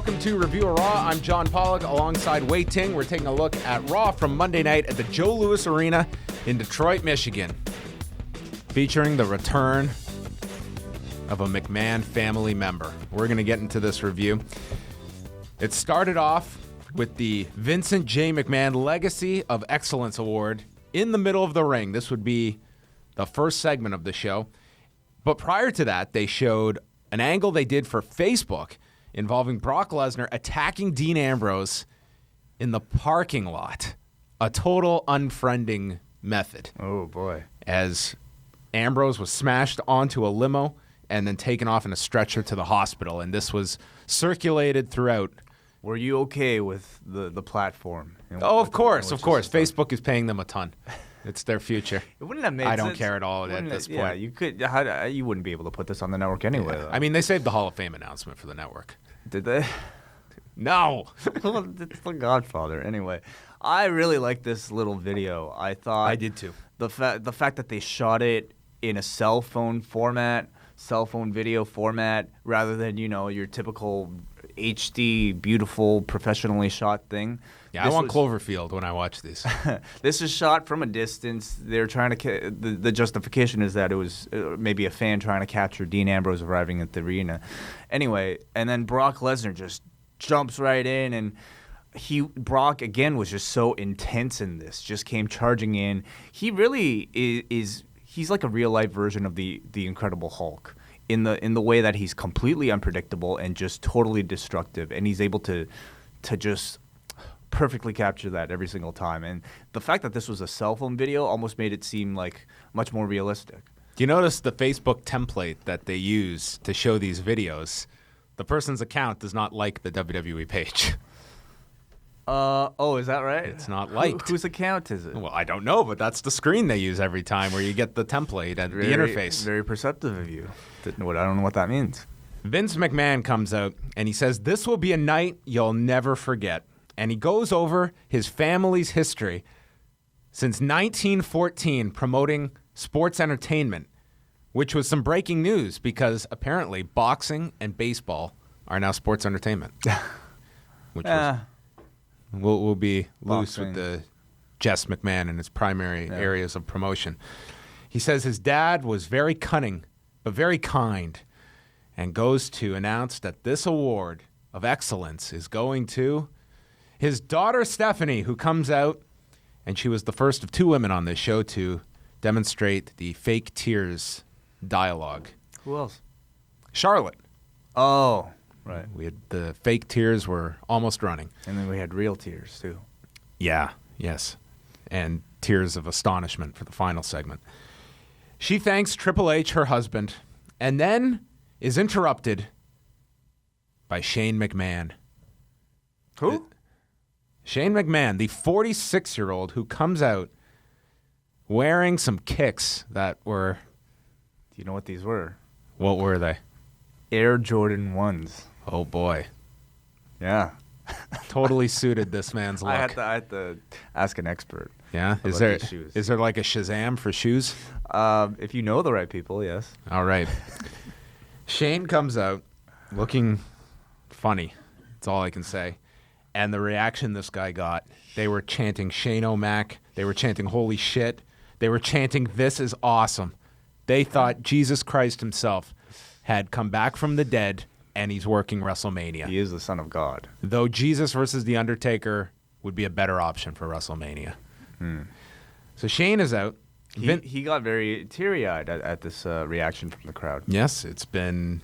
welcome to Review of Raw. I'm John Pollock alongside Wei Ting. We're taking a look at Raw from Monday night at the Joe Louis Arena in Detroit, Michigan, featuring the return of a McMahon family member. We're going to get into this review. It started off with the Vincent J. McMahon Legacy of Excellence Award in the middle of the ring. This would be the first segment of the show. But prior to that, they showed an angle they did for Facebook involving Brock Lesnar attacking Dean Ambrose in the parking lot. A total unfriending method. Oh, boy. As Ambrose was smashed onto a limo and then taken off in a stretcher to the hospital. And this was circulated throughout. Were you okay with the platform? Of course. Facebook is paying them a ton. It's their future. It wouldn't have made I sense. don't care at all at this point. Yeah, you could. You wouldn't be able to put this on the network anyway. Yeah. I mean, they saved the Hall of Fame announcement for the network. Did they? No. It's the Godfather. Anyway, I really like this little video. I thought I did too. The fact that they shot it in a cell phone video format, rather than your typical HD, beautiful, professionally shot thing. Yeah, I want Cloverfield when I watch these. This is shot from a distance. They're trying to. The justification is that it was maybe a fan trying to capture Dean Ambrose arriving at the arena. Anyway, and then Brock Lesnar just jumps right in, and Brock again was just so intense in this. Just came charging in. He really is. He's like a real life version of the Incredible Hulk in the way that he's completely unpredictable and just totally destructive, and he's able to just perfectly capture that every single time. And the fact that this was a cell phone video almost made it seem like much more realistic. Do you notice the Facebook template that they use to show these videos? The person's account does not like the WWE page. Is that right? It's not liked. Whose account is it? Well, I don't know, but that's the screen they use every time where you get the template and the interface. Very perceptive of you. I don't know what that means. Vince McMahon comes out and he says, "This will be a night you'll never forget." And he goes over his family's history since 1914 promoting sports entertainment, which was some breaking news because apparently boxing and baseball are now sports entertainment. Which will be loose with the Jess McMahon and his primary areas of promotion. He says his dad was very cunning but very kind, and goes to announce that this award of excellence is going to his daughter, Stephanie, who comes out, and she was the first of two women on this show to demonstrate the fake tears dialogue. Who else? Charlotte. Oh, right. We had the fake tears were almost running. And then we had real tears, too. Yeah, yes. And tears of astonishment for the final segment. She thanks Triple H, her husband, and then is interrupted by Shane McMahon. Who? Shane McMahon, the 46-year-old who comes out wearing some kicks that were... Do you know what these were? What were they? Air Jordan 1s. Oh, boy. Yeah. Totally suited this man's look. I had to ask an expert. Yeah? Is there like a Shazam for shoes? If you know the right people, yes. All right. Shane comes out looking funny. That's all I can say. And the reaction this guy got, they were chanting Shane O'Mac. They were chanting holy shit. They were chanting this is awesome. They thought Jesus Christ himself had come back from the dead and he's working WrestleMania. He is the Son of God. Though Jesus versus The Undertaker would be a better option for WrestleMania. So Shane is out. He got very teary-eyed at this reaction from the crowd. Yes, it's been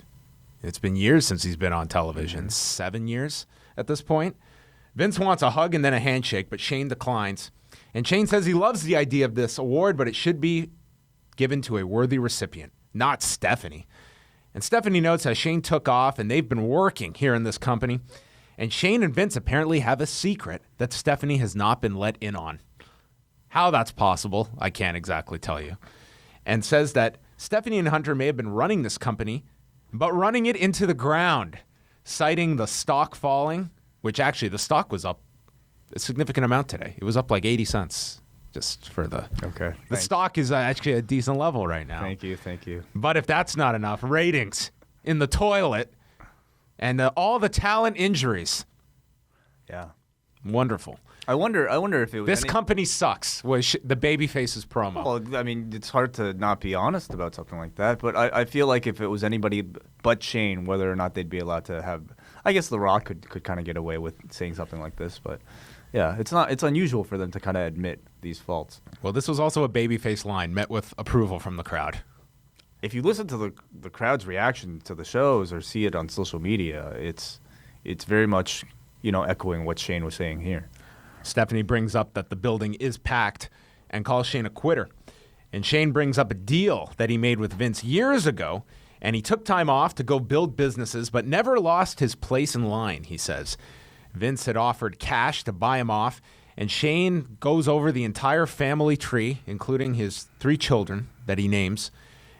years since he's been on television. 7 years at this point. Vince wants a hug and then a handshake, but Shane declines. And Shane says he loves the idea of this award, but it should be given to a worthy recipient, not Stephanie. And Stephanie notes how Shane took off, and they've been working here in this company. And Shane and Vince apparently have a secret that Stephanie has not been let in on. How that's possible, I can't exactly tell you. And says that Stephanie and Hunter may have been running this company, but running it into the ground, citing the stock falling, which actually the stock was up a significant amount today. It was up like 80 cents. Just for the stock is actually a decent level right now. Thank you. But if that's not enough, ratings in the toilet. And all the talent injuries. Yeah. Wonderful. I wonder if it was This company sucks, was the babyface's promo. Well, I mean, it's hard to not be honest about something like that, but I feel like if it was anybody but Shane, whether or not they'd be allowed to have, I guess The Rock could kind of get away with saying something like this, but yeah, it's unusual for them to kind of admit these faults. Well, this was also a babyface line met with approval from the crowd. If you listen to the crowd's reaction to the shows or see it on social media, it's very much, echoing what Shane was saying here. Stephanie brings up that the building is packed and calls Shane a quitter. And Shane brings up a deal that he made with Vince years ago, and he took time off to go build businesses, but never lost his place in line, he says. Vince had offered cash to buy him off, and Shane goes over the entire family tree, including his 3 children that he names,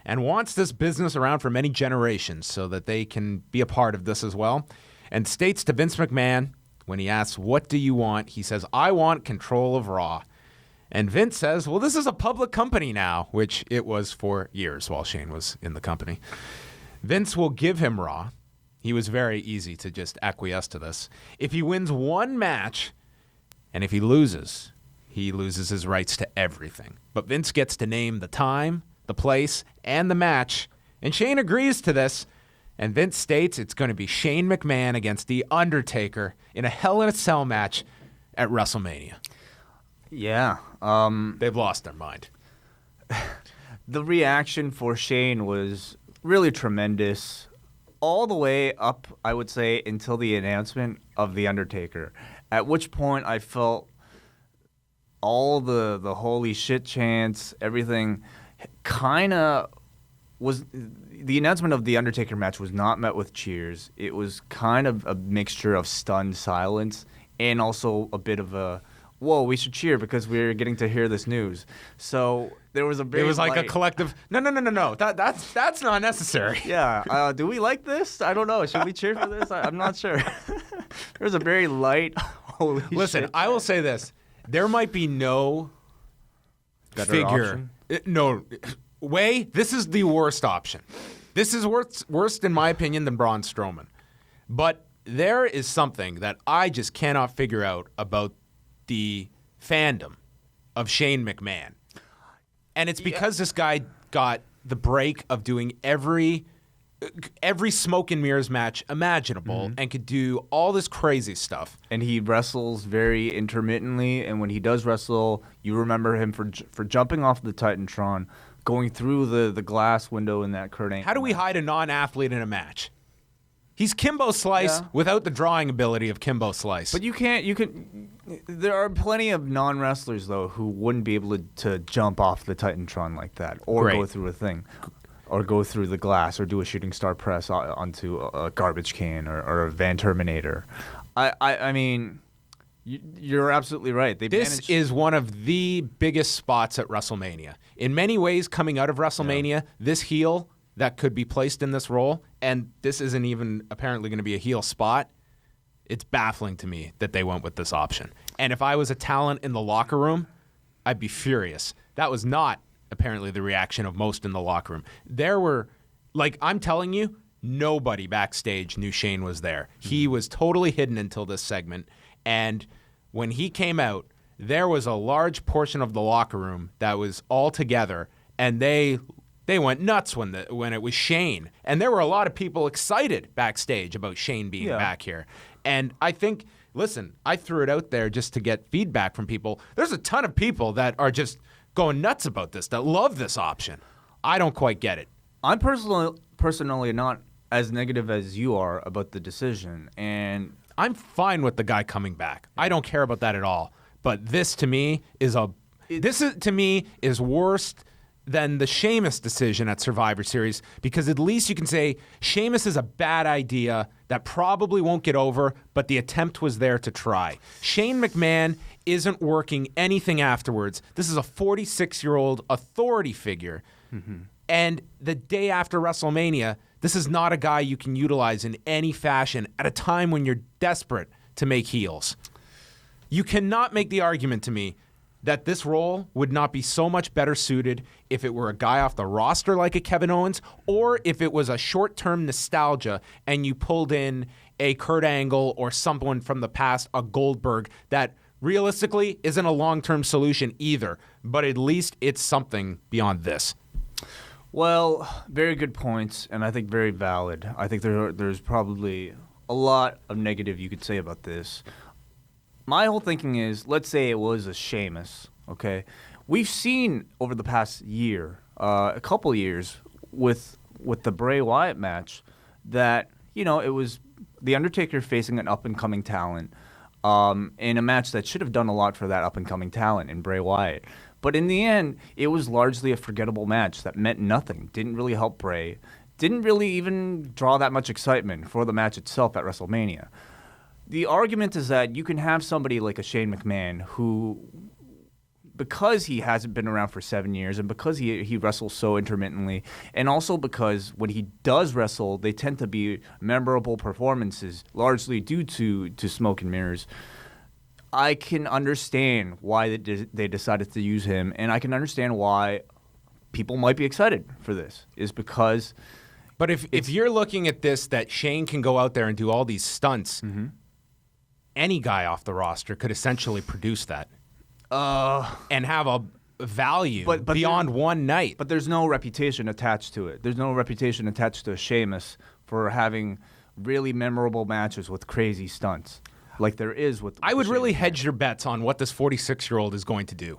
and wants this business around for many generations so that they can be a part of this as well, and states to Vince McMahon, when he asks, "What do you want?" he says, "I want control of Raw." And Vince says, "Well, this is a public company now," which it was for years while Shane was in the company. Vince will give him Raw. He was very easy to just acquiesce to this. If he wins one match, and if he loses his rights to everything. But Vince gets to name the time, the place, and the match, and Shane agrees to this. And Vince states it's going to be Shane McMahon against The Undertaker in a Hell in a Cell match at WrestleMania. Yeah. They've lost their mind. The reaction for Shane was really tremendous all the way up, I would say, until the announcement of The Undertaker, at which point I felt all the holy shit chants, everything kind of was. The announcement of the Undertaker match was not met with cheers. It was kind of a mixture of stunned silence and also a bit of a, whoa, we should cheer because we're getting to hear this news. So there was a very It was like a collective, no. That's not necessary. Yeah. Do we like this? I don't know. Should we cheer for this? I'm not sure. There was a very light, holy Listen, shit. I will say this. There might be no Better figure. option? This is the worst option. This is worse, in my opinion, than Braun Strowman. But there is something that I just cannot figure out about the fandom of Shane McMahon. And it's because this guy got the break of doing every smoke and mirrors match imaginable and could do all this crazy stuff. And he wrestles very intermittently, and when he does wrestle, you remember him for jumping off the Titantron, going through the glass window in that Kurt Angle. How do we hide a non-athlete in a match? He's Kimbo Slice without the drawing ability of Kimbo Slice. But there are plenty of non-wrestlers, though, who wouldn't be able to jump off the Titantron like that, or go through a thing, or go through the glass, or do a shooting star press onto a garbage can, or a Van Terminator. I mean, you're absolutely right. This is one of the biggest spots at WrestleMania. In many ways, coming out of WrestleMania, this heel that could be placed in this role, and this isn't even apparently going to be a heel spot, it's baffling to me that they went with this option. And if I was a talent in the locker room, I'd be furious. That was not apparently the reaction of most in the locker room. There were, I'm telling you, nobody backstage knew Shane was there. He was totally hidden until this segment. And when he came out, there was a large portion of the locker room that was all together, and they went nuts when it was Shane. And there were a lot of people excited backstage about Shane being back here. And I think, listen, I threw it out there just to get feedback from people. There's a ton of people that are just going nuts about this, that love this option. I don't quite get it. I'm personally not as negative as you are about the decision, and I'm fine with the guy coming back. I don't care about that at all. But this to me is worse than the Sheamus decision at Survivor Series, because at least you can say Sheamus is a bad idea that probably won't get over, but the attempt was there to try. Shane McMahon isn't working anything afterwards. This is a 46-year-old authority figure. Mm-hmm. And the day after WrestleMania, this is not a guy you can utilize in any fashion at a time when you're desperate to make heels. You cannot make the argument to me that this role would not be so much better suited if it were a guy off the roster like a Kevin Owens, or if it was a short-term nostalgia and you pulled in a Kurt Angle or someone from the past, a Goldberg, that realistically isn't a long-term solution either, but at least it's something beyond this. Well, very good points, and I think very valid. I think there's probably a lot of negative you could say about this. My whole thinking is, let's say it was a Sheamus, okay? We've seen over the past year, a couple years, with the Bray Wyatt match, that, you know, it was The Undertaker facing an up-and-coming talent in a match that should have done a lot for that up-and-coming talent in Bray Wyatt. But in the end, it was largely a forgettable match that meant nothing, didn't really help Bray, didn't really even draw that much excitement for the match itself at WrestleMania. The argument is that you can have somebody like a Shane McMahon who, because he hasn't been around for 7 years and because he wrestles so intermittently, and also because when he does wrestle, they tend to be memorable performances, largely due to smoke and mirrors. I can understand why they decided to use him, and I can understand why people might be excited for this, is because... But if you're looking at this, that Shane can go out there and do all these stunts, any guy off the roster could essentially produce that. And have a value but beyond one night. But there's no reputation attached to it. There's no reputation attached to Sheamus for having really memorable matches with crazy stunts, like there is with. I would really hedge your bets on what this 46-year-old is going to do.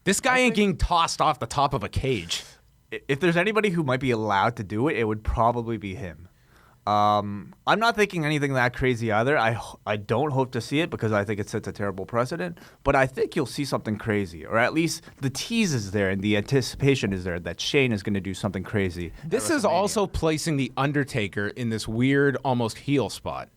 This guy ain't getting tossed off the top of a cage. If there's anybody who might be allowed to do it, it would probably be him. I'm not thinking anything that crazy either. I don't hope to see it because I think it sets a terrible precedent. But I think you'll see something crazy, or at least the tease is there and the anticipation is there that Shane is going to do something crazy. This is also placing the Undertaker in this weird, almost heel spot.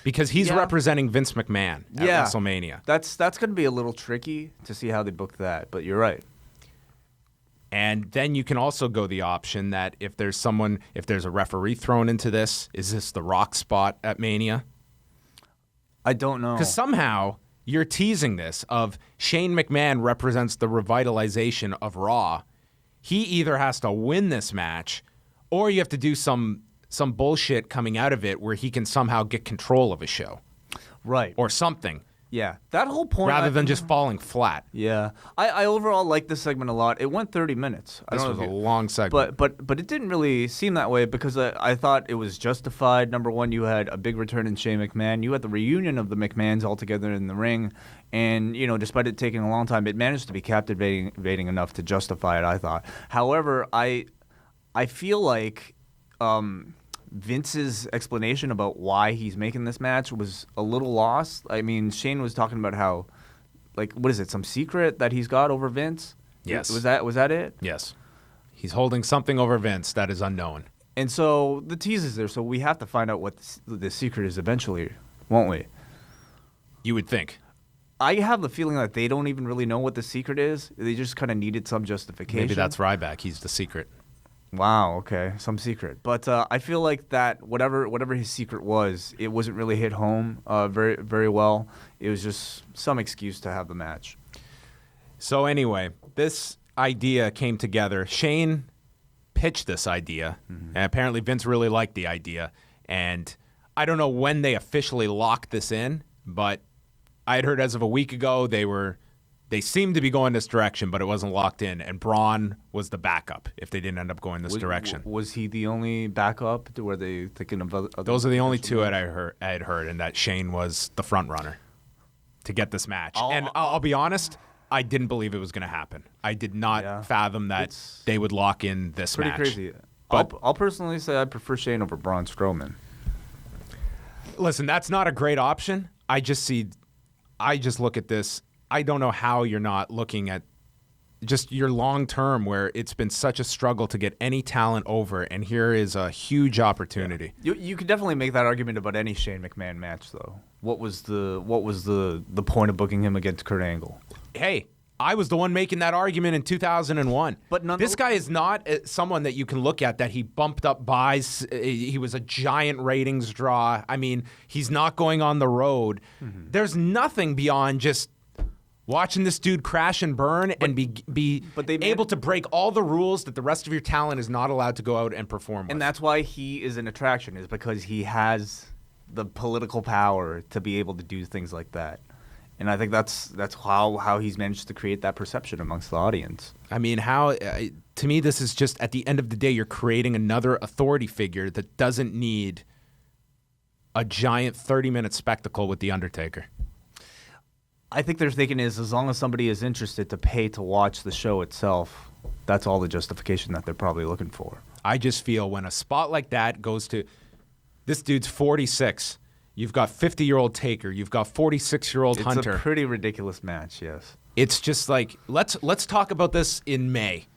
Because he's representing Vince McMahon at WrestleMania. That's going to be a little tricky to see how they book that, but you're right. And then you can also go the option that if there's a referee thrown into this, is this the Rock spot at Mania? I don't know. Because somehow you're teasing this of Shane McMahon represents the revitalization of Raw. He either has to win this match or you have to do some bullshit coming out of it where he can somehow get control of a show. Right. Or something. Yeah. That whole point. Rather than just falling flat. Yeah. I overall like this segment a lot. It went 30 minutes. This was a long segment. But it didn't really seem that way because I thought it was justified. Number one, you had a big return in Shane McMahon. You had the reunion of the McMahons all together in the ring. And, you know, despite it taking a long time, it managed to be captivating enough to justify it, I thought. However, I feel like Vince's explanation about why he's making this match was a little lost. I mean, Shane was talking about how, like, what is it, some secret that he's got over Vince? Yes. Was that it? Yes. He's holding something over Vince that is unknown. And so the tease is there, so we have to find out what the secret is eventually, won't we? You would think. I have the feeling that they don't even really know what the secret is. They just kind of needed some justification. Maybe that's Ryback. He's the secret. Wow, okay, some secret. But I feel like that whatever his secret was, it wasn't really hit home very, very well. It was just some excuse to have the match. So anyway, this idea came together. Shane pitched this idea, and apparently Vince really liked the idea. And I don't know when they officially locked this in, but I had heard as of a week ago they seemed to be going this direction, but it wasn't locked in, and Braun was the backup if they didn't end up going this direction. Was he the only backup? Were they thinking of other? Those are the only two I had heard, and that Shane was the front runner to get this match. I'll be honest, I didn't believe it was going to happen. I did not fathom that they would lock in this match. Pretty crazy. But I'll personally say I prefer Shane over Braun Strowman. Listen, that's not a great option. I just look at this. I don't know how you're not looking at just your long term where it's been such a struggle to get any talent over, and here is a huge opportunity. Yeah. You could definitely make that argument about any Shane McMahon match, though. What was the point of booking him against Kurt Angle? Hey, I was the one making that argument in 2001. But this guy is not someone that you can look at that he bumped up buys. He was a giant ratings draw. I mean, he's not going on the road. There's nothing beyond just Watching this dude crash and burn and be able to break all the rules that the rest of your talent is not allowed to go out and perform with. And that's why he is an attraction, is because he has the political power to be able to do things like that. And I think that's how he's managed to create that perception amongst the audience. I mean, to me, this is just, at the end of the day, you're creating another authority figure that doesn't need a giant 30-minute spectacle with The Undertaker. I think their thinking is, as long as somebody is interested to pay to watch the show itself, that's all the justification that they're probably looking for. I just feel when a spot like that goes to, this dude's 46, you've got 50-year-old Taker, you've got 46-year-old Hunter. It's a pretty ridiculous match, yes. It's just like, let's talk about this in May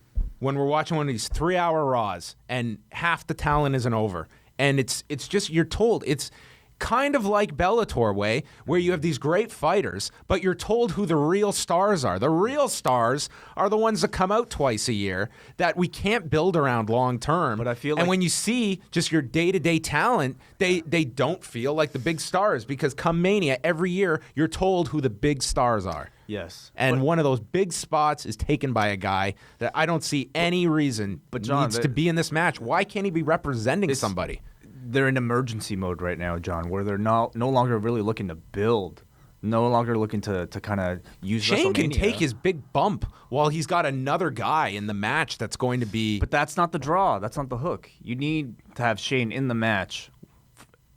when we're watching one of these 3-hour Raws and half the talent isn't over. And it's just, you're told, it's kind of like Bellator way, where you have these great fighters, but you're told who the real stars are. The real stars are the ones that come out twice a year that we can't build around long term. But I feel and like, when you see just your day-to-day talent, they don't feel like the big stars, because come Mania, every year, you're told who the big stars are. Yes. And one of those big spots is taken by a guy that I don't see any reason needs to be in this match. Why can't he be representing somebody? They're in emergency mode right now, John, where they're no longer really looking to build, no longer looking to kind of use Shane WrestleMania. Can take his big bump while he's got another guy in the match that's going to be... But that's not the draw. That's not the hook. You need to have Shane in the match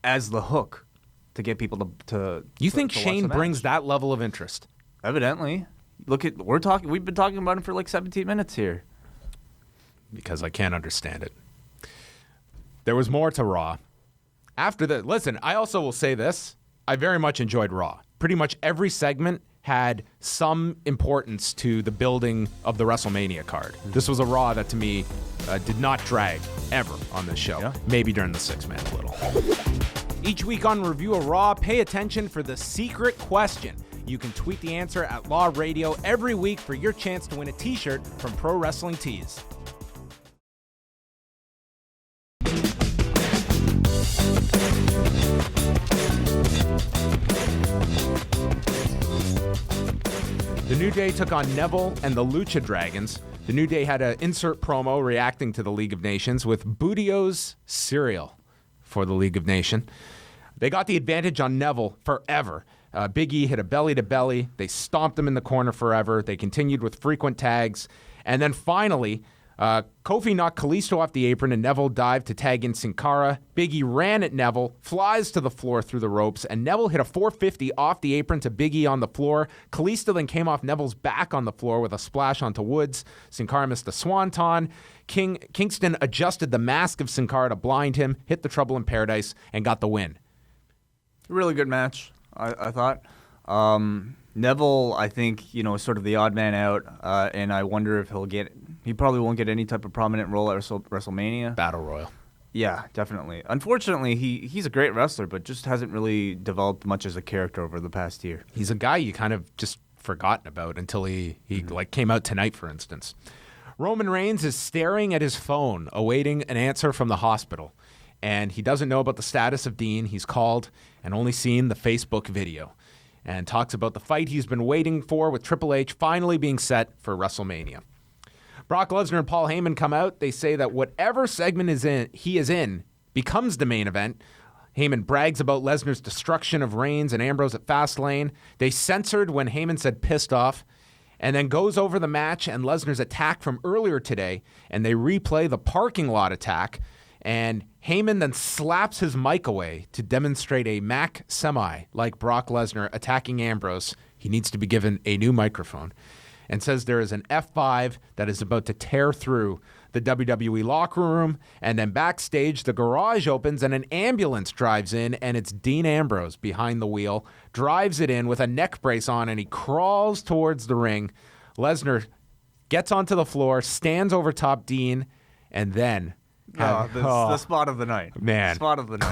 as the hook to get people to You think to Shane watch the brings match. that level of interest? Evidently. We've been talking about him for like 17 minutes here. Because I can't understand it. There was more to Raw. Listen, I also will say this. I very much enjoyed Raw. Pretty much every segment had some importance to the building of the WrestleMania card. This was a Raw that, to me, did not drag ever on this show. Yeah. Maybe during the six-man a little. Each week on Review of Raw, pay attention for the secret question. You can tweet the answer at Law Radio every week for your chance to win a t-shirt from Pro Wrestling Tees. The New Day took on Neville and the Lucha Dragons. The New Day had an insert promo reacting to the League of Nations with Boudio's cereal for the League of Nations. They got the advantage on Neville forever. Big E hit a belly-to-belly. They stomped him in the corner forever. They continued with frequent tags. And then finally, Kofi knocked Kalisto off the apron and Neville dived to tag in Sin Cara. Big E ran at Neville, flies to the floor through the ropes, and Neville hit a 450 off the apron to Big E on the floor. Kalisto then came off Neville's back on the floor with a splash onto Woods. Sin Cara missed the swanton. Kingston adjusted the mask of Sin Cara to blind him, hit the Trouble in Paradise, and got the win. Really good match, I thought. Neville, I think, is sort of the odd man out, and I wonder if he probably won't get any type of prominent role at WrestleMania. Battle Royal. Yeah, definitely. Unfortunately, he's a great wrestler, but just hasn't really developed much as a character over the past year. He's a guy you kind of just forgotten about until he came out tonight, for instance. Roman Reigns is staring at his phone, awaiting an answer from the hospital. And he doesn't know about the status of Dean. He's called and only seen the Facebook video. And talks about the fight he's been waiting for with Triple H finally being set for WrestleMania. Brock Lesnar and Paul Heyman come out. They say that whatever segment he is in becomes the main event. Heyman brags about Lesnar's destruction of Reigns and Ambrose at Fastlane. They censored when Heyman said pissed off, and then goes over the match and Lesnar's attack from earlier today, and they replay the parking lot attack. And Heyman then slaps his mic away to demonstrate a Mac Semi like Brock Lesnar attacking Ambrose. He needs to be given a new microphone. And says there is an F5 that is about to tear through the WWE locker room. And then backstage, the garage opens and an ambulance drives in, and it's Dean Ambrose behind the wheel, drives it in with a neck brace on, and he crawls towards the ring. Lesnar gets onto the floor, stands over top Dean, and then... the spot of the night. Man, spot of the night.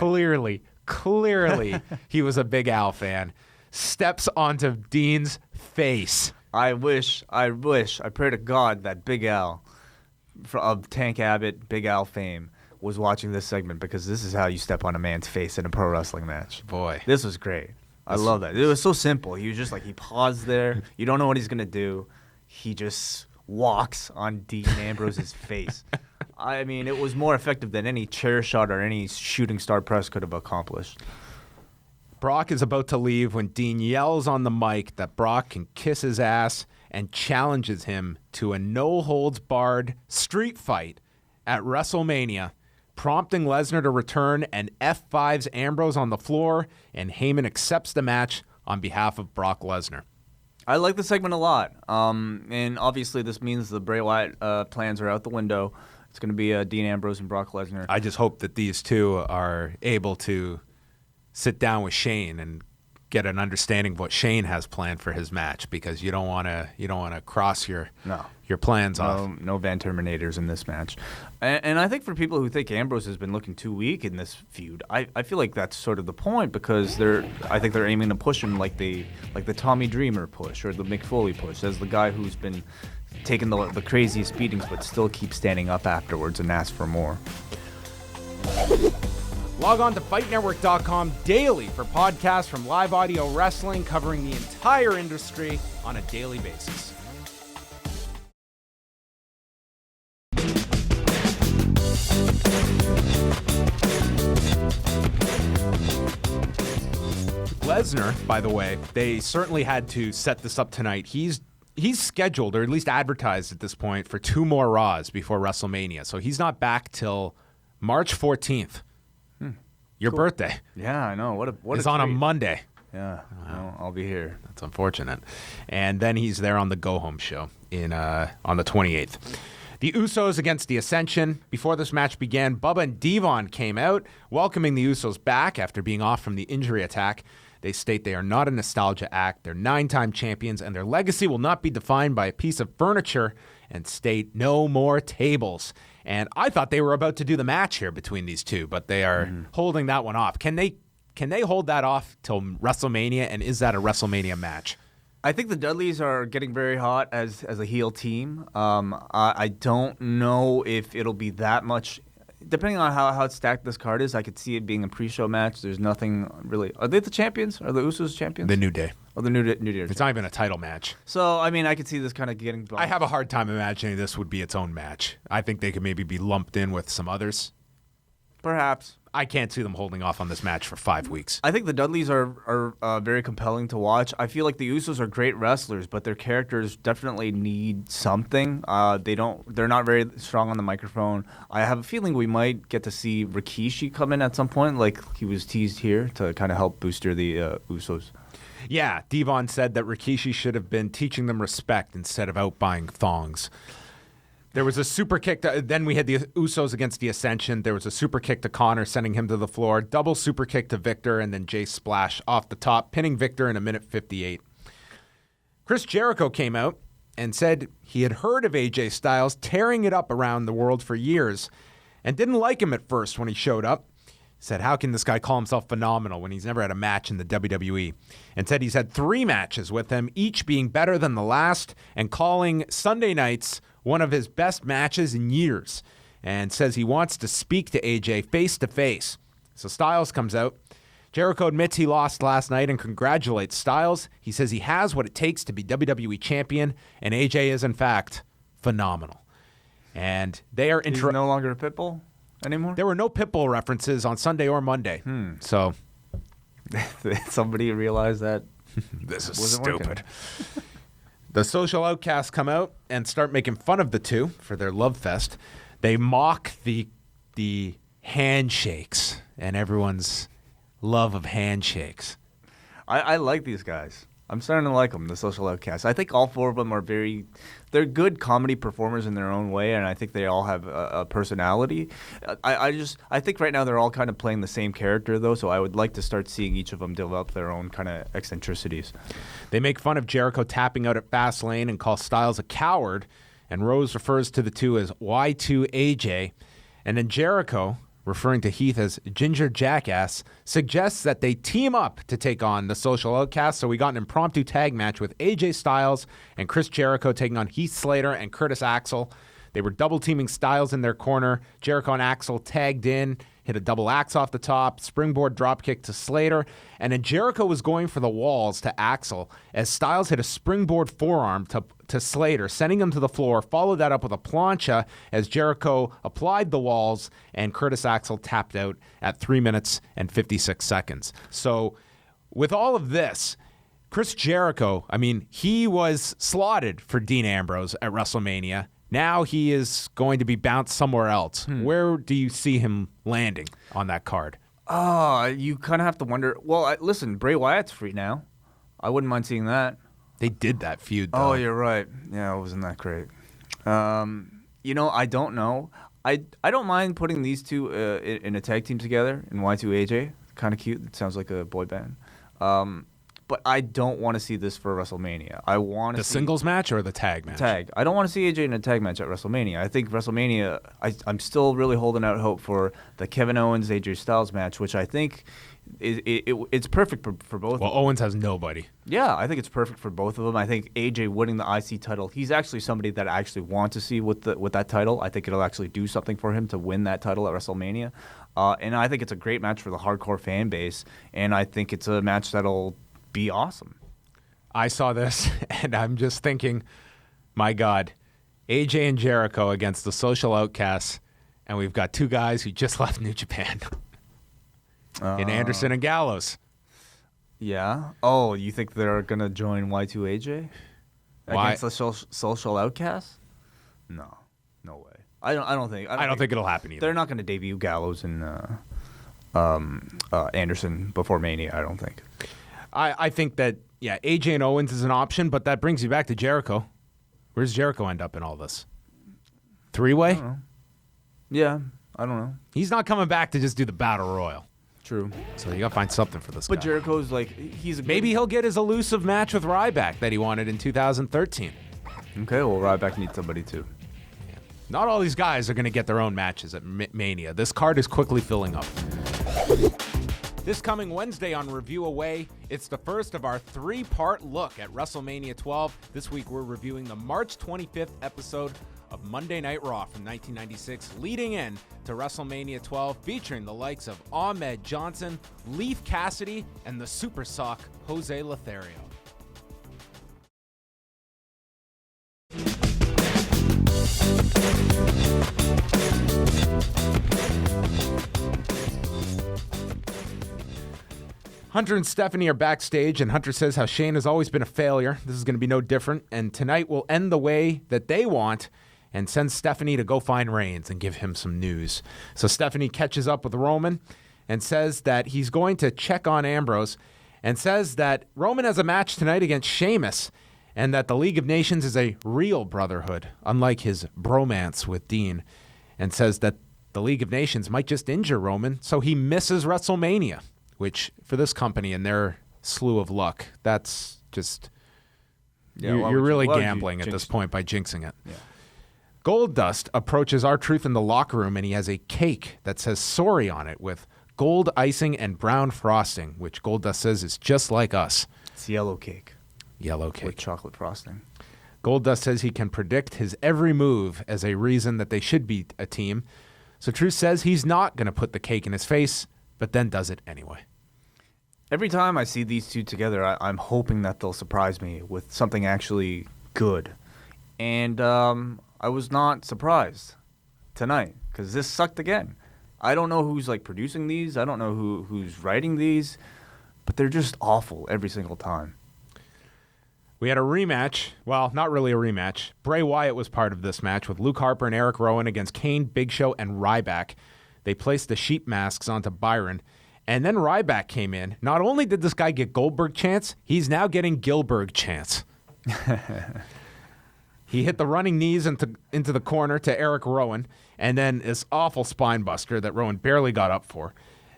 Clearly, he was a Big Al fan. Steps onto Dean's face. I pray to God that Big Al of Tank Abbott, Big Al fame, was watching this segment, because this is how you step on a man's face in a pro wrestling match. Boy. This was great. I love that. It was so simple. He was just like, he paused there. You don't know what he's going to do. He just walks on Dean Ambrose's face. I mean, it was more effective than any chair shot or any shooting star press could have accomplished. Brock is about to leave when Dean yells on the mic that Brock can kiss his ass and challenges him to a no-holds-barred street fight at WrestleMania, prompting Lesnar to return and F5s Ambrose on the floor, and Heyman accepts the match on behalf of Brock Lesnar. I like the segment a lot, and obviously this means the Bray Wyatt plans are out the window. It's going to be Dean Ambrose and Brock Lesnar. I just hope that these two are able to sit down with Shane and get an understanding of what Shane has planned for his match, because you don't want to cross your plans off. No Van Terminators in this match. And I think for people who think Ambrose has been looking too weak in this feud, I feel like that's sort of the point, because I think they're aiming to push him like the Tommy Dreamer push or the Mick Foley push, as the guy who's been taking the craziest beatings but still keeps standing up afterwards and asks for more. Log on to FightNetwork.com daily for podcasts from Live Audio Wrestling covering the entire industry on a daily basis. Lesnar, by the way, they certainly had to set this up tonight. He's scheduled, or at least advertised at this point, for 2 more Raws before WrestleMania. So he's not back till March 14th. Your birthday. Yeah, I know. What it's a on a treat. Monday. Yeah, well, I'll be here. That's unfortunate. And then he's there on the Go Home show on the 28th. The Usos against the Ascension. Before this match began, Bubba and Devon came out, welcoming the Usos back after being off from the injury attack. They state they are not a nostalgia act. They're 9-time champions, and their legacy will not be defined by a piece of furniture, and state no more tables. And I thought they were about to do the match here between these two, but they are holding that one off. Can they hold that off till WrestleMania, and is that a WrestleMania match? I think the Dudleys are getting very hot as a heel team. I don't know if it'll be that much. Depending on how stacked this card is, I could see it being a pre-show match. There's nothing really. Are they the champions? Are the Usos champions? The New Day. Oh, the New Day. It's not even a title match. So, I mean, I could see this kind of getting bumped. I have a hard time imagining this would be its own match. I think they could maybe be lumped in with some others. Perhaps. I can't see them holding off on this match for 5 weeks. I think the Dudleys are very compelling to watch. I feel like the Usos are great wrestlers, but their characters definitely need something. They're not very strong on the microphone. I have a feeling we might get to see Rikishi come in at some point, like he was teased here, to kind of help booster the Usos. Yeah, Devon said that Rikishi should have been teaching them respect instead of out buying thongs. There was a super kick. Then we had the Usos against the Ascension. There was a super kick to Connor, sending him to the floor. Double super kick to Victor, and then Jay Splash off the top, pinning Victor in 1:58. Chris Jericho came out and said he had heard of AJ Styles tearing it up around the world for years and didn't like him at first when he showed up. Said, how can this guy call himself phenomenal when he's never had a match in the WWE? And said he's had 3 matches with him, each being better than the last, and calling Sunday nights one of his best matches in years, and says he wants to speak to AJ face to face. So Styles comes out. Jericho admits he lost last night and congratulates Styles. He says he has what it takes to be WWE champion, and AJ is, in fact, phenomenal. And they are He's no longer a Pitbull anymore? There were no Pitbull references on Sunday or Monday. So somebody realized that this is stupid. The Social Outcasts come out and start making fun of the two for their love fest. They mock the handshakes and everyone's love of handshakes. I like these guys. I'm starting to like them, the Social Outcasts. I think all 4 of them are they're good comedy performers in their own way, and I think they all have a personality. I think right now they're all kind of playing the same character, though, so I would like to start seeing each of them develop their own kind of eccentricities. They make fun of Jericho tapping out at Fastlane and call Styles a coward, and Rose refers to the two as Y2AJ, and then Jericho, referring to Heath as Ginger Jackass, suggests that they team up to take on the Social Outcasts. So we got an impromptu tag match with AJ Styles and Chris Jericho taking on Heath Slater and Curtis Axel. They were double-teaming Styles in their corner. Jericho and Axel tagged in, hit a double axe off the top, springboard dropkick to Slater, and then Jericho was going for the walls to Axel as Styles hit a springboard forearm to Slater, sending him to the floor, followed that up with a plancha as Jericho applied the walls, and Curtis Axel tapped out at 3 minutes and 56 seconds. So with all of this, Chris Jericho, I mean, he was slotted for Dean Ambrose at WrestleMania. Now he is going to be bounced somewhere else. Where do you see him landing on that card? You kind of have to wonder. Well, listen, Bray Wyatt's free now. I wouldn't mind seeing that. They did that feud, though. Oh, you're right. Yeah, it wasn't that great. I don't know. I don't mind putting these two in a tag team together in Y2AJ. Kind of cute. It sounds like a boy band. But I don't want to see this for WrestleMania. I want to see the singles match or the tag match? Tag. I don't want to see AJ in a tag match at WrestleMania. I think WrestleMania, I'm still really holding out hope for the Kevin Owens AJ Styles match, which I think it's perfect for both. Well, Owens has nobody. Yeah, I think it's perfect for both of them. I think AJ winning the IC title, he's actually somebody that I actually want to see with that title. I think it'll actually do something for him to win that title at WrestleMania. And I think it's a great match for the hardcore fan base, and I think it's a match that'll be awesome. I saw this, and I'm just thinking, my God, AJ and Jericho against the Social Outcasts, and we've got two guys who just left New Japan in Anderson and Gallows. Yeah. Oh, you think they're gonna join Y2AJ against the Social Outcasts? No way. I don't think it'll happen either. They're not gonna debut Gallows and Anderson before Mania. I don't think. I think that, yeah, AJ and Owens is an option, but that brings you back to Jericho. Where does Jericho end up in all this? Three-way? I don't know. Yeah, I don't know. He's not coming back to just do the Battle Royal. True. So you got to find something for this guy. But Jericho's like, maybe he'll get his elusive match with Ryback that he wanted in 2013. Okay, well, Ryback needs somebody too. Yeah. Not all these guys are going to get their own matches at Mania. This card is quickly filling up. This coming Wednesday on Review Away, it's the first of our three-part look at WrestleMania 12. This week we're reviewing the March 25th episode of Monday Night Raw from 1996, leading in to WrestleMania 12, featuring the likes of Ahmed Johnson, Leif Cassidy, and the Super Sock Jose Lothario. Hunter and Stephanie are backstage, and Hunter says how Shane has always been a failure. This is going to be no different, and tonight will end the way that they want and sends Stephanie to go find Reigns and give him some news. So Stephanie catches up with Roman and says that he's going to check on Ambrose and says that Roman has a match tonight against Sheamus and that the League of Nations is a real brotherhood, unlike his bromance with Dean, and says that the League of Nations might just injure Roman, so he misses WrestleMania. Which, for this company and their slew of luck, that's just... Yeah, you're really gambling at this point by jinxing it. Yeah. Goldust approaches R-Truth in the locker room, and he has a cake that says sorry on it with gold icing and brown frosting, which Goldust says is just like us. It's yellow cake. Yellow cake. With chocolate frosting. Goldust says he can predict his every move as a reason that they should be a team. So Truth says he's not going to put the cake in his face, but then does it anyway. Every time I see these two together, I'm hoping that they'll surprise me with something actually good. And I was not surprised tonight because this sucked again. I don't know who's like producing these. I don't know who's writing these, but they're just awful every single time. We had a rematch. Well, not really a rematch. Bray Wyatt was part of this match with Luke Harper and Eric Rowan against Kane, Big Show, and Ryback. They placed the sheep masks onto Byron. And then Ryback came in. Not only did this guy get Goldberg chance, he's now getting Gilbert chance. He hit the running knees into the corner to Eric Rowan, and then this awful spine buster that Rowan barely got up for.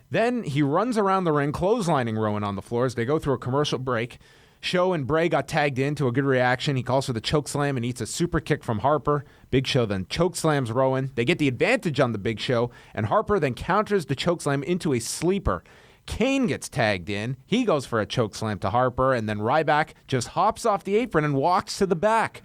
Then he runs around the ring, clotheslining Rowan on the floor as they go through a commercial break. Show and Bray got tagged in to a good reaction. He calls for the chokeslam and eats a super kick from Harper. Big Show then chokeslams Rowan. They get the advantage on the Big Show, and Harper then counters the chokeslam into a sleeper. Kane gets tagged in. He goes for a chokeslam to Harper, and then Ryback just hops off the apron and walks to the back.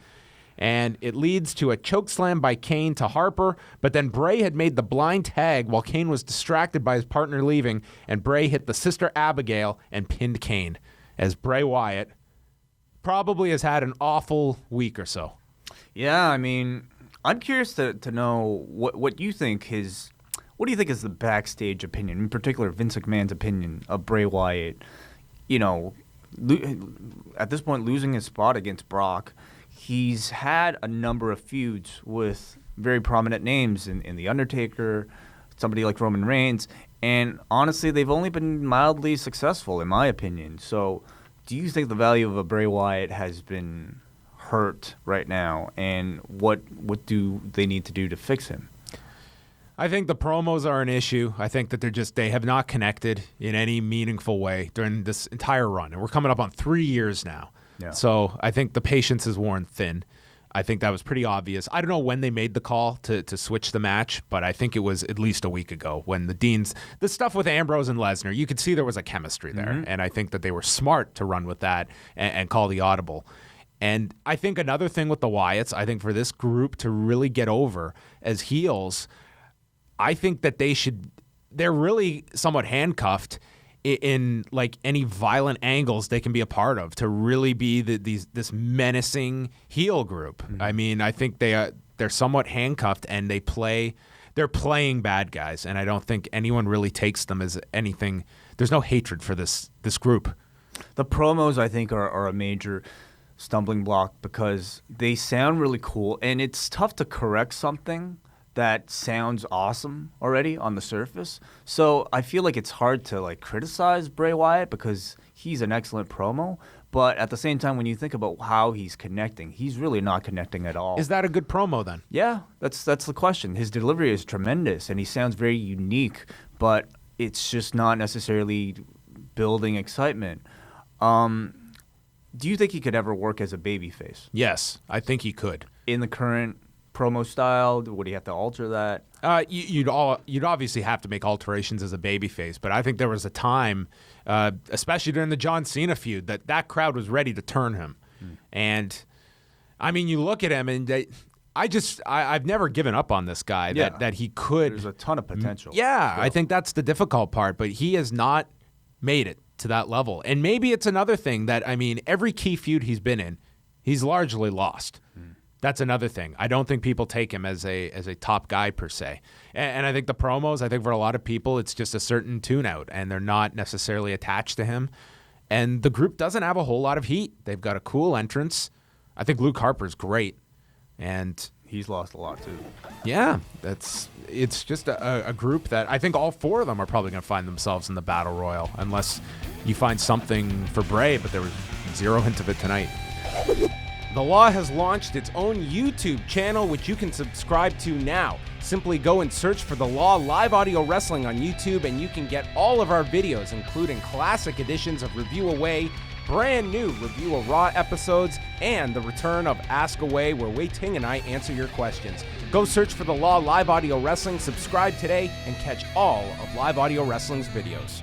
And it leads to a chokeslam by Kane to Harper, but then Bray had made the blind tag while Kane was distracted by his partner leaving, and Bray hit the Sister Abigail and pinned Kane, as Bray Wyatt probably has had an awful week or so. Yeah, I mean, I'm curious to know what you think is the backstage opinion, in particular Vince McMahon's opinion of Bray Wyatt. You know, at this point, losing his spot against Brock. He's had a number of feuds with very prominent names in The Undertaker, somebody like Roman Reigns, and honestly, they've only been mildly successful, in my opinion. So, do you think the value of a Bray Wyatt has been hurt right now, and what do they need to do to fix him? I think the promos are an issue. I think that they have not connected in any meaningful way during this entire run, and we're coming up on 3 years now. Yeah. So I think the patience is worn thin. I think that was pretty obvious. I don't know when they made the call to switch the match, but I think it was at least a week ago when the stuff with Ambrose and Lesnar, you could see there was a chemistry there. Mm-hmm. And I think that they were smart to run with that and call the audible. And I think another thing with the Wyatts, I think for this group to really get over as heels, I think that they're really somewhat handcuffed in like any violent angles they can be a part of to really be this menacing heel group. Mm-hmm. I mean, I think they're somewhat handcuffed and they're playing bad guys, and I don't think anyone really takes them as anything. There's no hatred for this group. The promos, I think, are a major stumbling block because they sound really cool, and it's tough to correct something that sounds awesome already on the surface. So I feel like it's hard to like criticize Bray Wyatt because he's an excellent promo. But at the same time, when you think about how he's connecting, he's really not connecting at all. Is that a good promo then? Yeah, that's the question. His delivery is tremendous, and he sounds very unique, but it's just not necessarily building excitement. Do you think he could ever work as a babyface? Yes, I think he could. In the current promo style, would he have to alter that? You'd obviously have to make alterations as a babyface, but I think there was a time, especially during the John Cena feud, that crowd was ready to turn him. And I mean, you look at him, and I've never given up on this guy. That he could. There's a ton of potential. Yeah, I think that's the difficult part, but he has not made it to that level. And maybe it's another thing that, I mean, every key feud he's been in, he's largely lost. That's another thing. I don't think people take him as a top guy per se. And I think the promos, I think for a lot of people, it's just a certain tune-out, and they're not necessarily attached to him. And the group doesn't have a whole lot of heat. They've got a cool entrance. I think Luke Harper's great. And he's lost a lot, too. Yeah, it's just a group that I think all four of them are probably going to find themselves in the Battle Royal, unless you find something for Bray, but there was zero hint of it tonight. The Law has launched its own YouTube channel, which you can subscribe to now. Simply go and search for The Law Live Audio Wrestling on YouTube, and you can get all of our videos, including classic editions of Review Away, brand new Review of Raw episodes, and the return of Ask Away, where Wei Ting and I answer your questions. Go search for The Law Live Audio Wrestling, subscribe today, and catch all of Live Audio Wrestling's videos.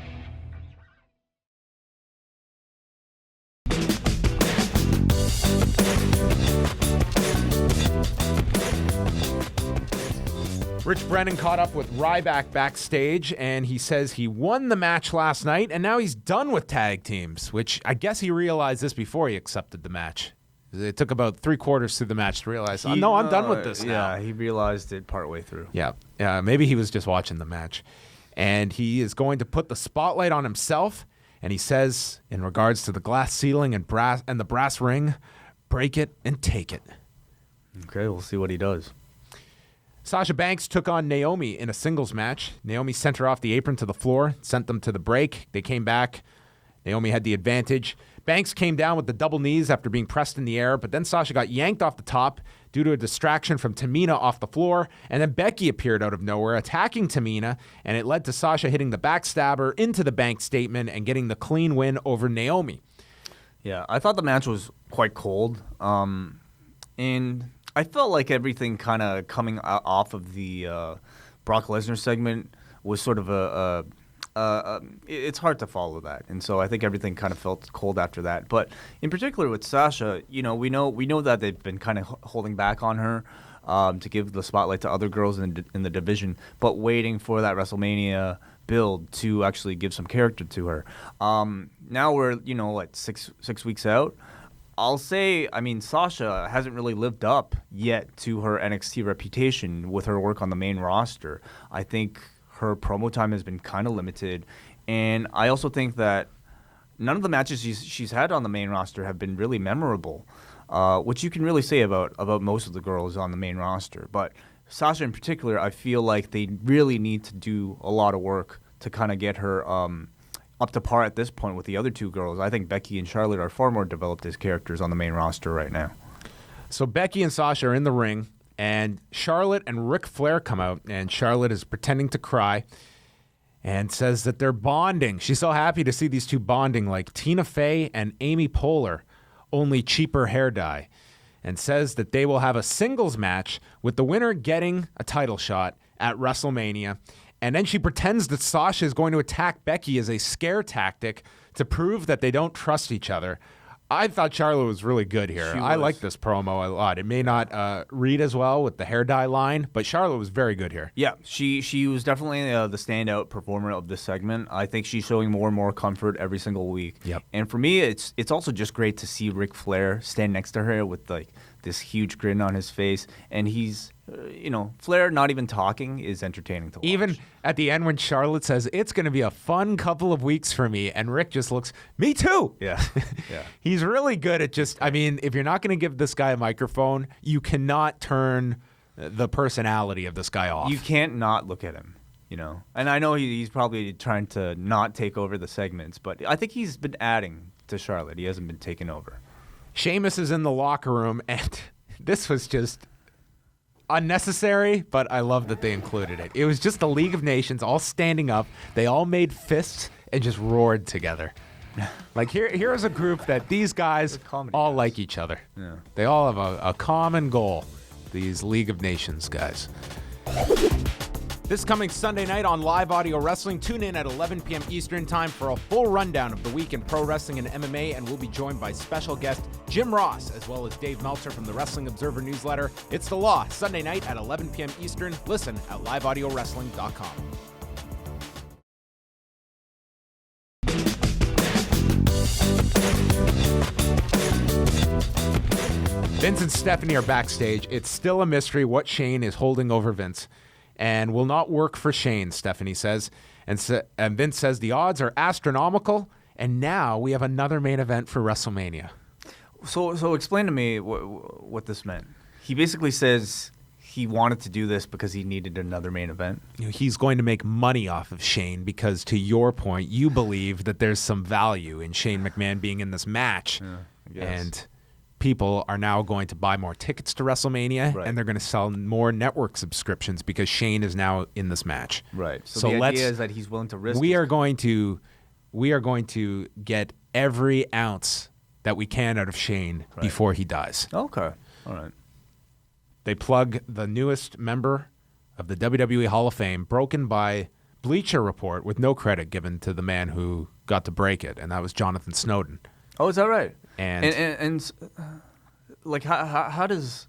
Rich Brennan caught up with Ryback backstage, and he says he won the match last night, and now he's done with tag teams, which I guess he realized this before he accepted the match. It took about 3/4 through the match to realize, I'm done with this now. Yeah, he realized it partway through. Yeah, maybe he was just watching the match. And he is going to put the spotlight on himself, and he says, in regards to the glass ceiling and the brass ring, break it and take it. Okay, we'll see what he does. Sasha Banks took on Naomi in a singles match. Naomi sent her off the apron to the floor, sent them to the break. They came back. Naomi had the advantage. Banks came down with the double knees after being pressed in the air, but then Sasha got yanked off the top due to a distraction from Tamina off the floor, and then Becky appeared out of nowhere, attacking Tamina, and it led to Sasha hitting the backstabber into the Banks statement and getting the clean win over Naomi. Yeah, I thought the match was quite cold, and I felt like everything kind of coming off of the Brock Lesnar segment was sort of it's hard to follow that, and so I think everything kind of felt cold after that. But in particular with Sasha, we know that they've been kind of holding back on her to give the spotlight to other girls in the division, but waiting for that WrestleMania build to actually give some character to her. Now we're 6 weeks out. I'll say, Sasha hasn't really lived up yet to her NXT reputation with her work on the main roster. I think her promo time has been kind of limited, and I also think that none of the matches she's had on the main roster have been really memorable, which you can really say about most of the girls on the main roster. But Sasha in particular, I feel like they really need to do a lot of work to kind of get her up to par at this point with the other two girls. I think Becky and Charlotte are far more developed as characters on the main roster right now. So Becky and Sasha are in the ring, and Charlotte and Ric Flair come out, and Charlotte is pretending to cry and says that they're bonding. She's so happy to see these two bonding like Tina Fey and Amy Poehler, only cheaper hair dye, and says that they will have a singles match with the winner getting a title shot at WrestleMania. And then she pretends that Sasha is going to attack Becky as a scare tactic to prove that they don't trust each other. I thought Charlotte was really good here. I like this promo a lot. It may not read as well with the hair dye line, but Charlotte was very good here. Yeah, she was definitely the standout performer of this segment. I think she's showing more and more comfort every single week. Yep. And for me, it's also just great to see Ric Flair stand next to her with this huge grin on his face, and he's Flair not even talking is entertaining to watch. Even at the end when Charlotte says, it's going to be a fun couple of weeks for me, and Rick just looks, me too. Yeah. He's really good at if you're not going to give this guy a microphone, you cannot turn the personality of this guy off. You can't not look at him, And I know he's probably trying to not take over the segments, but I think he's been adding to Charlotte. He hasn't been taken over. Sheamus is in the locker room, and this was just unnecessary, but I love that they included it. It was just the League of Nations all standing up. They all made fists and just roared together. Like here's a group that these guys all like each other. Yeah. They all have a common goal, these League of Nations guys. This coming Sunday night on Live Audio Wrestling, tune in at 11 p.m. Eastern Time for a full rundown of the week in pro wrestling and MMA, and we'll be joined by special guest Jim Ross, as well as Dave Meltzer from the Wrestling Observer newsletter. It's The Law, Sunday night at 11 p.m. Eastern. Listen at liveaudiowrestling.com. Vince and Stephanie are backstage. It's still a mystery what Shane is holding over Vince, and will not work for Shane, Stephanie says. And Vince says the odds are astronomical, and now we have another main event for WrestleMania. So explain to me what this meant. He basically says he wanted to do this because he needed another main event. He's going to make money off of Shane because, to your point, you believe that there's some value in Shane McMahon being in this match. Yeah, I guess. And people are now going to buy more tickets to WrestleMania, right, and they're going to sell more network subscriptions because Shane is now in this match. Right. So the idea is that he's willing to risk. We are going to get every ounce that we can out of Shane before he dies. Okay. All right. They plug the newest member of the WWE Hall of Fame, broken by Bleacher Report, with no credit given to the man who got to break it, and that was Jonathan Snowden. Oh, is that right? And like, how does...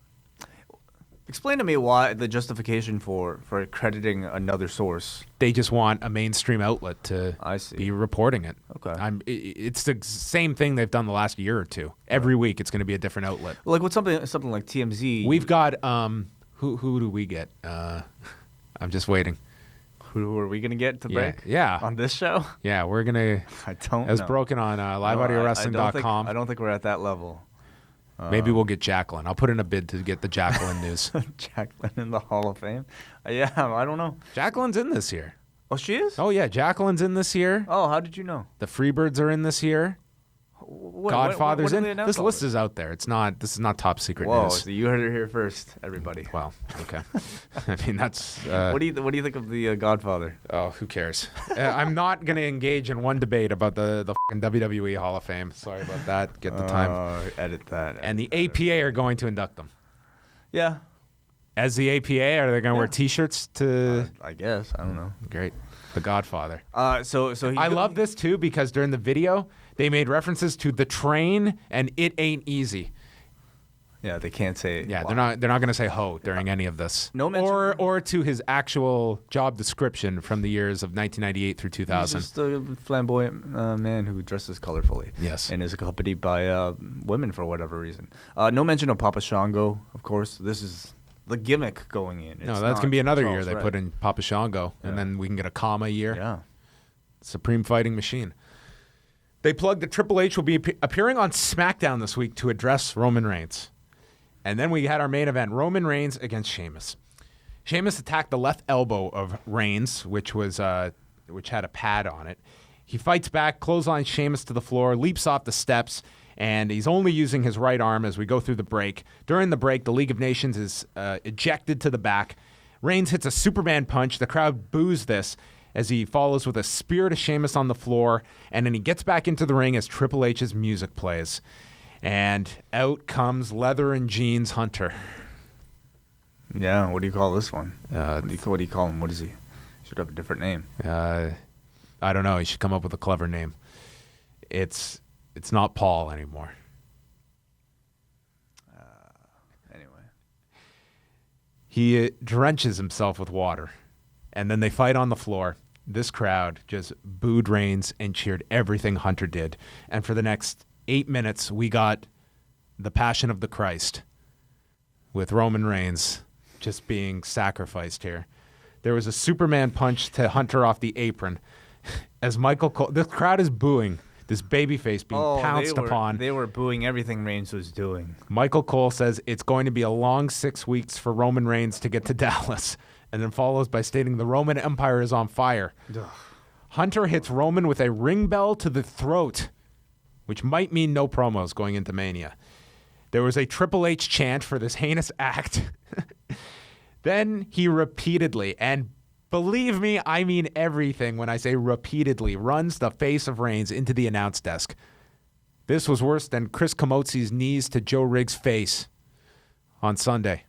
Explain to me why the justification for crediting another source. They just want a mainstream outlet to be reporting it. Okay. It's the same thing they've done the last year or two. Every week it's going to be a different outlet. Like with something like TMZ. We've got who do we get? I'm just waiting. Who are we going to get to break? Yeah. On this show? Yeah, we're going to... I don't know. As broken on liveaudiowrestling.com. I don't think we're at that level. Maybe we'll get Jacqueline. I'll put in a bid to get the Jacqueline news. Jacqueline in the Hall of Fame? Yeah, I don't know. Jacqueline's in this year. Oh, she is? Oh, yeah. Jacqueline's in this year. Oh, how did you know? The Freebirds are in this year. Godfather's in. This list is out there. This is not top secret Whoa, news. so you heard it here first, everybody. Well, okay. I mean, that's... what do you think of the Godfather? Oh, who cares? I'm not going to engage in one debate about the fucking WWE Hall of Fame. Sorry about that. Get the time. Edit that. And the APA are going to induct them. Yeah. As the APA, are they going to wear T-shirts to... I guess. I don't know. Great. The Godfather. So I love this too because during the video they made references to the train and it ain't easy. Yeah, they can't say it. Yeah, they're not going to say ho during any of this. No mention. Or to his actual job description from the years of 1998 through 2000. He's just a flamboyant man who dresses colorfully. Yes. And is accompanied by women for whatever reason. No mention of Papa Shango, of course. This is the gimmick going in. No, that's going to be another Charles year they put in Papa Shango, and then we can get a comma year. Yeah. Supreme Fighting Machine. They plugged that Triple H will be appearing on SmackDown this week to address Roman Reigns. And then we had our main event, Roman Reigns against Sheamus. Sheamus attacked the left elbow of Reigns, which had a pad on it. He fights back, clotheslines Sheamus to the floor, leaps off the steps, and he's only using his right arm as we go through the break. During the break, the League of Nations is ejected to the back. Reigns hits a Superman punch. The crowd boos this as he follows with a spear to Sheamus on the floor, and then he gets back into the ring as Triple H's music plays. And out comes leather and jeans Hunter. Yeah, what do you call this one? What do you call him? What is he? Should have a different name. I don't know. He should come up with a clever name. It's not Paul anymore. Anyway. He drenches himself with water, and then they fight on the floor. This crowd just booed Reigns and cheered everything Hunter did. And for the next 8 minutes, we got the Passion of the Christ with Roman Reigns just being sacrificed here. There was a Superman punch to Hunter off the apron as Michael Cole. The crowd is booing this babyface being pounced upon. They were booing everything Reigns was doing. Michael Cole says it's going to be a long 6 weeks for Roman Reigns to get to Dallas, and then follows by stating the Roman Empire is on fire. Ugh. Hunter hits Roman with a ring bell to the throat, which might mean no promos going into Mania. There was a Triple H chant for this heinous act. Then he repeatedly, and believe me, I mean everything when I say repeatedly, runs the face of Reigns into the announce desk. This was worse than Chris Camozzi's knees to Joe Riggs' face on Sunday.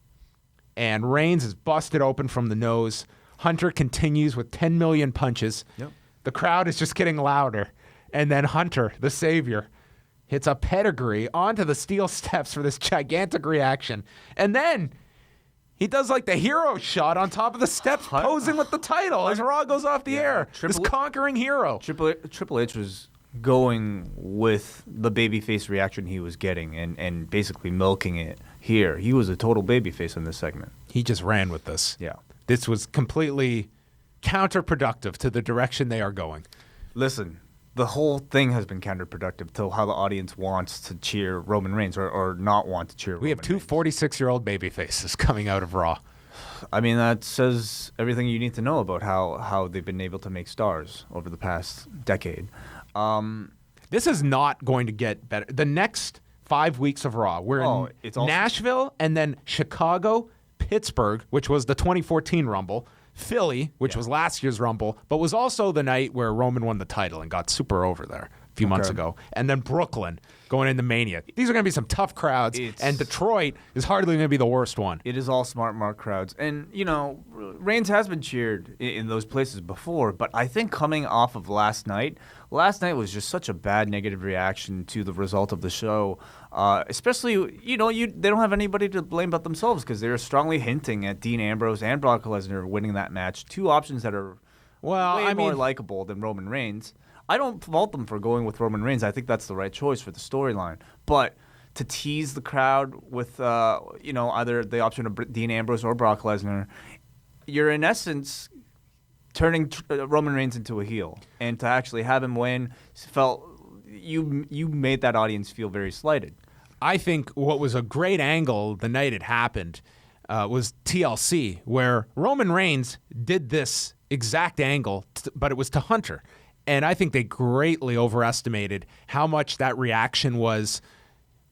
And Reigns is busted open from the nose. Hunter continues with 10 million punches. Yep. The crowd is just getting louder. And then Hunter, the savior, hits a pedigree onto the steel steps for this gigantic reaction. And then he does like the hero shot on top of the steps, posing with the title as Raw goes off the air. This conquering hero. Triple H was going with the babyface reaction he was getting and basically milking it here. He was a total babyface in this segment. He just ran with this. Yeah. This was completely counterproductive to the direction they are going. Listen, the whole thing has been counterproductive to how the audience wants to cheer Roman Reigns or not want to cheer Roman Reigns. We have two 46-year-old babyfaces coming out of Raw. I mean, that says everything you need to know about how they've been able to make stars over the past decade. This is not going to get better. The next 5 weeks of Raw, we're in Nashville and then Chicago, Pittsburgh, which was the 2014 Rumble, Philly, which was last year's Rumble, but was also the night where Roman won the title and got super over there a few months ago. And then Brooklyn going into Mania. These are going to be some tough crowds, and Detroit is hardly going to be the worst one. It is all smart mark crowds. And, you know, Reigns has been cheered in those places before, but I think coming off of last night was just such a bad negative reaction to the result of the show. Especially, you know, they don't have anybody to blame but themselves because they're strongly hinting at Dean Ambrose and Brock Lesnar winning that match. Two options that are way more likable than Roman Reigns. I don't fault them for going with Roman Reigns. I think that's the right choice for the storyline. But to tease the crowd with, either the option of Dean Ambrose or Brock Lesnar, you're in essence turning Roman Reigns into a heel. And to actually have him win, you made that audience feel very slighted. I think what was a great angle the night it happened was TLC, where Roman Reigns did this exact angle, but it was to Hunter. And I think they greatly overestimated how much that reaction was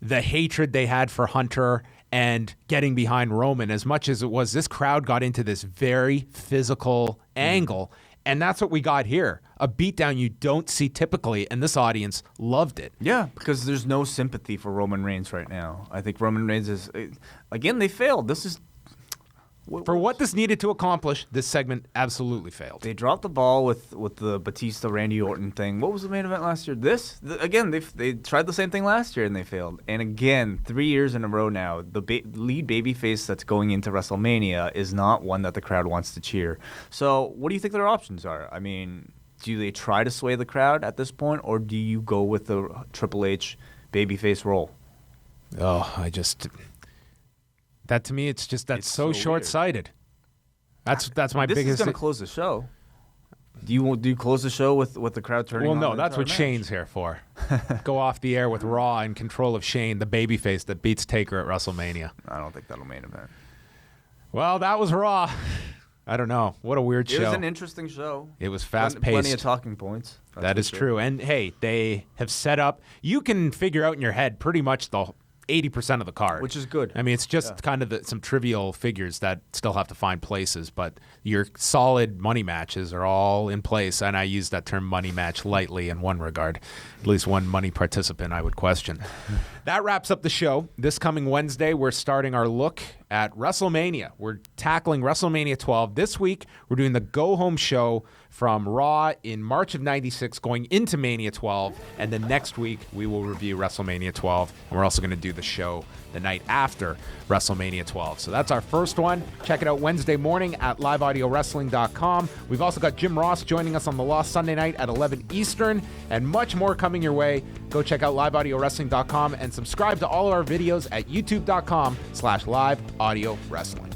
the hatred they had for Hunter and getting behind Roman, as much as it was this crowd got into this very physical angle. And that's what we got here. A beatdown you don't see typically, and this audience loved it. Yeah, because there's no sympathy for Roman Reigns right now. I think Roman Reigns is, again, they failed. For what this needed to accomplish, this segment absolutely failed. They dropped the ball with the Batista Randy Orton thing. What was the main event last year? Again, they tried the same thing last year and they failed. And again, 3 years in a row now, the lead babyface that's going into WrestleMania is not one that the crowd wants to cheer. So what do you think their options are? I mean, do they try to sway the crowd at this point, or do you go with the Triple H babyface role? Oh, that to me, it's so short-sighted. That's my biggest. This is going to close the show. Do you close the show with the crowd turning? Well, on no, that's what Shane's here for. Go off the air with Raw in control of Shane, the babyface that beats Taker at WrestleMania. I don't think that'll main event. Well, that was Raw. I don't know. What a weird show. It was an interesting show. It was fast-paced. Plenty of talking points. That is true. And hey, they have set up. You can figure out in your head pretty much the 80% of the card, which is good. I mean, it's just kind of some trivial figures that still have to find places, but your solid money matches are all in place, and I use that term money match lightly in one regard. At least one money participant I would question. That wraps up the show. This coming Wednesday, we're starting our look at WrestleMania. We're tackling WrestleMania 12. This week, we're doing the go-home show from Raw in March of 96 going into Mania 12, and then next week we will review WrestleMania 12, and we're also going to do the show the night after WrestleMania 12. So that's our first one. Check it out Wednesday morning at liveaudiowrestling.com. We've also got Jim Ross joining us on the Lost Sunday night at 11 Eastern, and much more coming your way. Go check out liveaudiowrestling.com and subscribe to all of our videos at youtube.com/liveaudiowrestling.